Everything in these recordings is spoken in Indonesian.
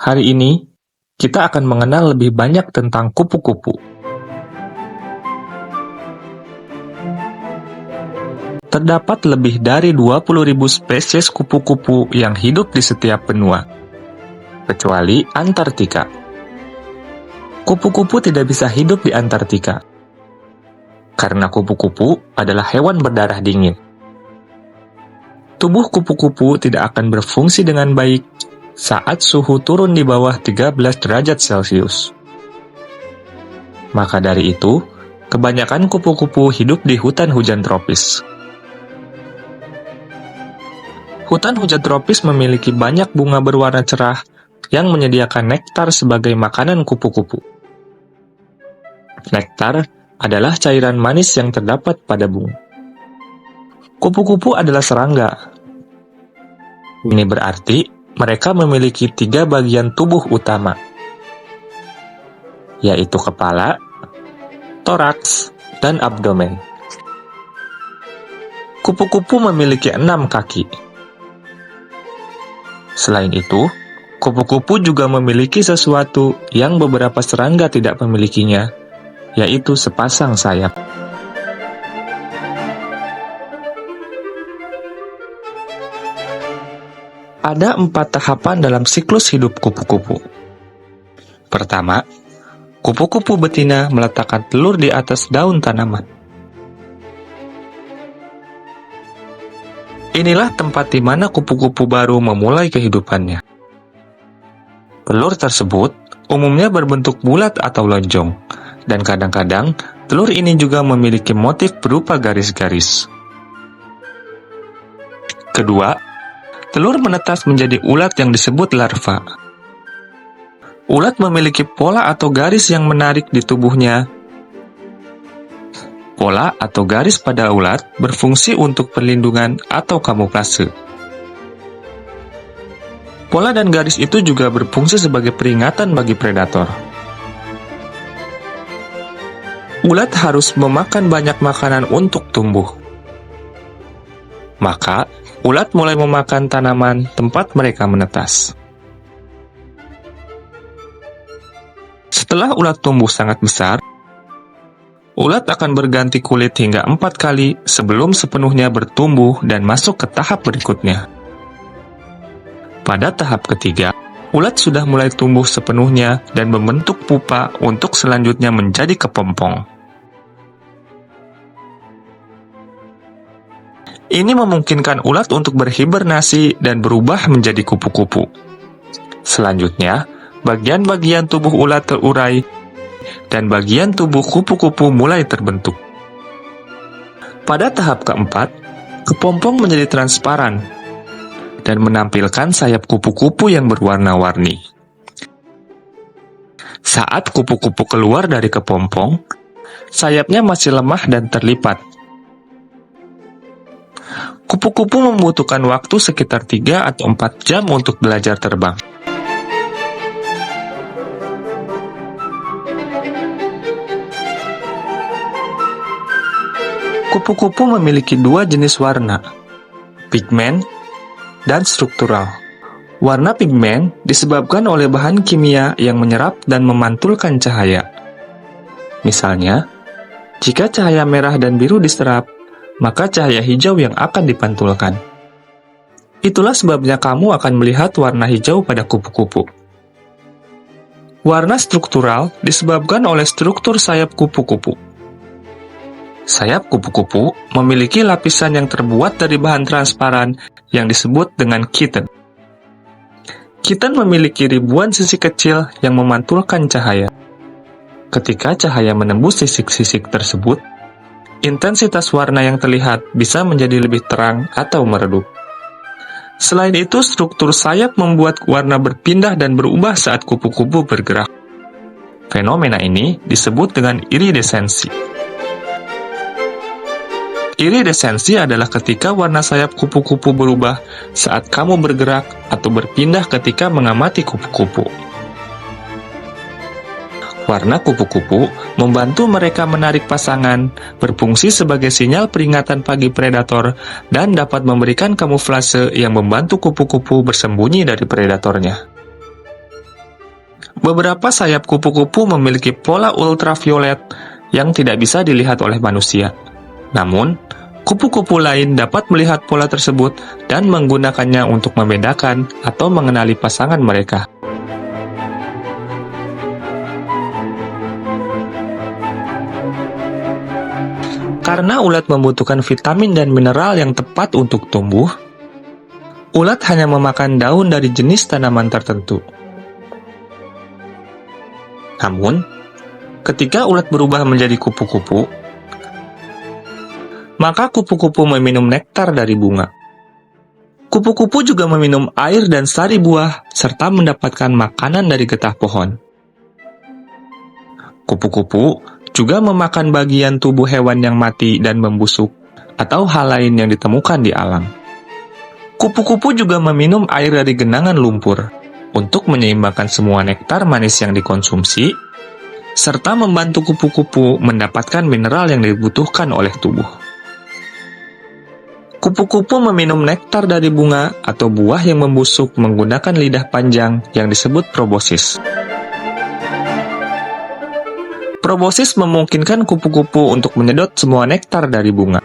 Hari ini, kita akan mengenal lebih banyak tentang kupu-kupu. Terdapat lebih dari 20.000 spesies kupu-kupu yang hidup di setiap benua, kecuali Antartika. Kupu-kupu tidak bisa hidup di Antartika, karena kupu-kupu adalah hewan berdarah dingin. Tubuh kupu-kupu tidak akan berfungsi dengan baik saat suhu turun di bawah 13 derajat Celcius. Maka dari itu, kebanyakan kupu-kupu hidup di hutan hujan tropis. Hutan hujan tropis memiliki banyak bunga berwarna cerah yang menyediakan nektar sebagai makanan kupu-kupu. Nektar adalah cairan manis yang terdapat pada bunga. Kupu-kupu adalah serangga. Ini berarti mereka memiliki 3 bagian tubuh utama, yaitu kepala, toraks, dan abdomen. Kupu-kupu memiliki 6 kaki. Selain itu, kupu-kupu juga memiliki sesuatu yang beberapa serangga tidak memilikinya, yaitu sepasang sayap. Ada 4 tahapan dalam siklus hidup kupu-kupu. Pertama, kupu-kupu betina meletakkan telur di atas daun tanaman. Inilah tempat di mana kupu-kupu baru memulai kehidupannya. Telur tersebut umumnya berbentuk bulat atau lonjong, dan kadang-kadang telur ini juga memiliki motif berupa garis-garis. Kedua, telur menetas menjadi ulat yang disebut larva. Ulat memiliki pola atau garis yang menarik di tubuhnya. Pola atau garis pada ulat berfungsi untuk perlindungan atau kamuflase. Pola dan garis itu juga berfungsi sebagai peringatan bagi predator. Ulat harus memakan banyak makanan untuk tumbuh. Maka, ulat mulai memakan tanaman tempat mereka menetas. Setelah ulat tumbuh sangat besar, ulat akan berganti kulit hingga 4 kali sebelum sepenuhnya bertumbuh dan masuk ke tahap berikutnya. Pada tahap ketiga, ulat sudah mulai tumbuh sepenuhnya dan membentuk pupa untuk selanjutnya menjadi kepompong. Ini memungkinkan ulat untuk berhibernasi dan berubah menjadi kupu-kupu. Selanjutnya, bagian-bagian tubuh ulat terurai dan bagian tubuh kupu-kupu mulai terbentuk. Pada tahap keempat, kepompong menjadi transparan dan menampilkan sayap kupu-kupu yang berwarna-warni. Saat kupu-kupu keluar dari kepompong, sayapnya masih lemah dan terlipat. Kupu-kupu membutuhkan waktu sekitar 3 atau 4 jam untuk belajar terbang. Kupu-kupu memiliki 2 jenis warna, pigmen dan struktural. Warna pigmen disebabkan oleh bahan kimia yang menyerap dan memantulkan cahaya. Misalnya, jika cahaya merah dan biru diserap, maka cahaya hijau yang akan dipantulkan. Itulah sebabnya kamu akan melihat warna hijau pada kupu-kupu. Warna struktural disebabkan oleh struktur sayap kupu-kupu. Sayap kupu-kupu memiliki lapisan yang terbuat dari bahan transparan yang disebut dengan chitin. Chitin memiliki ribuan sisik kecil yang memantulkan cahaya. Ketika cahaya menembus sisik-sisik tersebut, intensitas warna yang terlihat bisa menjadi lebih terang atau meredup. Selain itu, struktur sayap membuat warna berpindah dan berubah saat kupu-kupu bergerak. Fenomena ini disebut dengan iridesensi. Iridesensi adalah ketika warna sayap kupu-kupu berubah saat kamu bergerak atau berpindah ketika mengamati kupu-kupu. Warna kupu-kupu membantu mereka menarik pasangan, berfungsi sebagai sinyal peringatan bagi predator, dan dapat memberikan kamuflase yang membantu kupu-kupu bersembunyi dari predatornya. Beberapa sayap kupu-kupu memiliki pola ultraviolet yang tidak bisa dilihat oleh manusia. Namun, kupu-kupu lain dapat melihat pola tersebut dan menggunakannya untuk membedakan atau mengenali pasangan mereka. Karena ulat membutuhkan vitamin dan mineral yang tepat untuk tumbuh, ulat hanya memakan daun dari jenis tanaman tertentu. Namun, ketika ulat berubah menjadi kupu-kupu, maka kupu-kupu meminum nektar dari bunga. Kupu-kupu juga meminum air dan sari buah, serta mendapatkan makanan dari getah pohon. Kupu-kupu juga memakan bagian tubuh hewan yang mati dan membusuk, atau hal lain yang ditemukan di alam. Kupu-kupu juga meminum air dari genangan lumpur, untuk menyeimbangkan semua nektar manis yang dikonsumsi, serta membantu kupu-kupu mendapatkan mineral yang dibutuhkan oleh tubuh. Kupu-kupu meminum nektar dari bunga atau buah yang membusuk menggunakan lidah panjang yang disebut proboscis. Proboscis memungkinkan kupu-kupu untuk menyedot semua nektar dari bunga.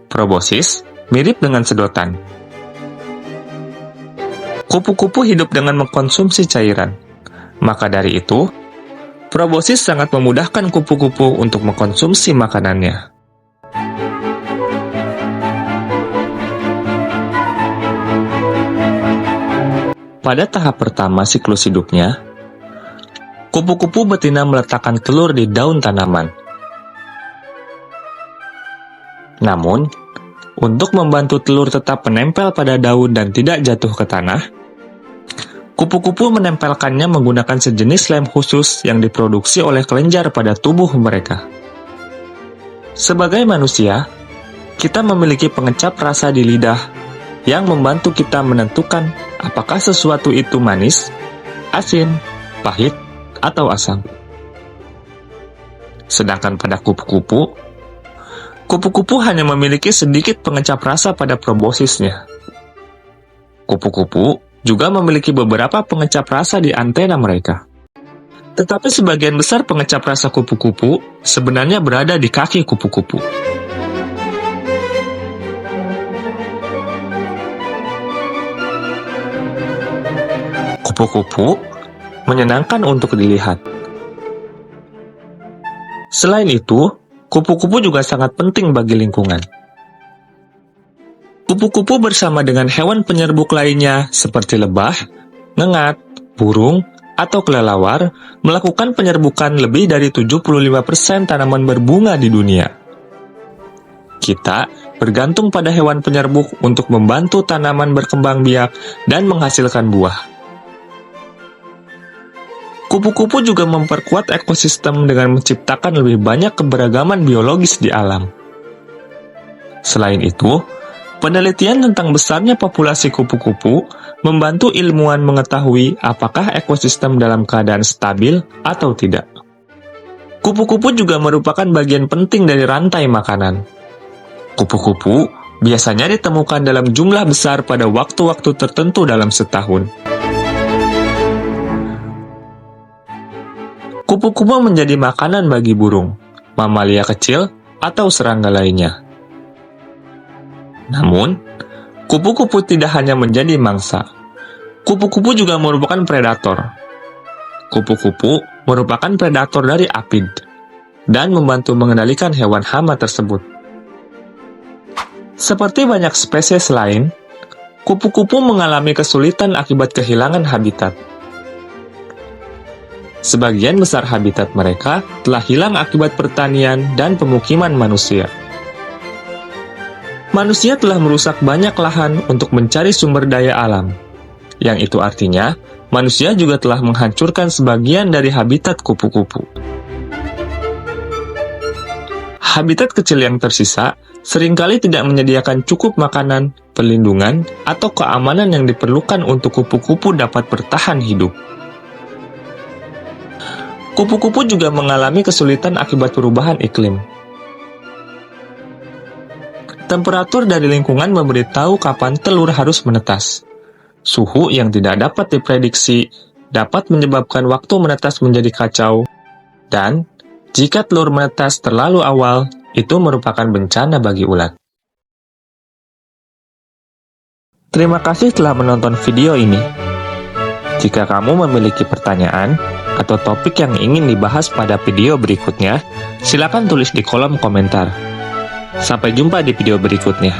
Proboscis mirip dengan sedotan. Kupu-kupu hidup dengan mengkonsumsi cairan. Maka dari itu, proboscis sangat memudahkan kupu-kupu untuk mengkonsumsi makanannya. Pada tahap pertama siklus hidupnya, kupu-kupu betina meletakkan telur di daun tanaman. Namun, untuk membantu telur tetap menempel pada daun dan tidak jatuh ke tanah, kupu-kupu menempelkannya menggunakan sejenis lem khusus yang diproduksi oleh kelenjar pada tubuh mereka. Sebagai manusia, kita memiliki pengecap rasa di lidah yang membantu kita menentukan apakah sesuatu itu manis, asin, pahit, atau asam. Sedangkan pada kupu-kupu, kupu-kupu hanya memiliki sedikit pengecap rasa pada proboscisnya. Kupu-kupu juga memiliki beberapa pengecap rasa di antena mereka. Tetapi sebagian besar pengecap rasa kupu-kupu sebenarnya berada di kaki kupu-kupu. Kupu-kupu menyenangkan untuk dilihat. Selain itu, kupu-kupu juga sangat penting bagi lingkungan. Kupu-kupu bersama dengan hewan penyerbuk lainnya seperti lebah, ngengat, burung, atau kelelawar melakukan penyerbukan lebih dari 75% tanaman berbunga di dunia. Kita bergantung pada hewan penyerbuk untuk membantu tanaman berkembang biak dan menghasilkan buah. Kupu-kupu juga memperkuat ekosistem dengan menciptakan lebih banyak keberagaman biologis di alam. Selain itu, penelitian tentang besarnya populasi kupu-kupu membantu ilmuwan mengetahui apakah ekosistem dalam keadaan stabil atau tidak. Kupu-kupu juga merupakan bagian penting dari rantai makanan. Kupu-kupu biasanya ditemukan dalam jumlah besar pada waktu-waktu tertentu dalam setahun. Kupu-kupu menjadi makanan bagi burung, mamalia kecil, atau serangga lainnya. Namun, kupu-kupu tidak hanya menjadi mangsa. Kupu-kupu juga merupakan predator. Kupu-kupu merupakan predator dari apid dan membantu mengendalikan hewan hama tersebut. Seperti banyak spesies lain, kupu-kupu mengalami kesulitan akibat kehilangan habitat. Sebagian besar habitat mereka telah hilang akibat pertanian dan pemukiman manusia. Manusia telah merusak banyak lahan untuk mencari sumber daya alam, yang itu artinya manusia juga telah menghancurkan sebagian dari habitat kupu-kupu. Habitat kecil yang tersisa seringkali tidak menyediakan cukup makanan, perlindungan, atau keamanan yang diperlukan untuk kupu-kupu dapat bertahan hidup. Kupu-kupu juga mengalami kesulitan akibat perubahan iklim. Temperatur dari lingkungan memberitahu kapan telur harus menetas. Suhu yang tidak dapat diprediksi dapat menyebabkan waktu menetas menjadi kacau, dan jika telur menetas terlalu awal, itu merupakan bencana bagi ulat. Terima kasih telah menonton video ini. Jika kamu memiliki pertanyaan atau topik yang ingin dibahas pada video berikutnya, silakan tulis di kolom komentar. Sampai jumpa di video berikutnya.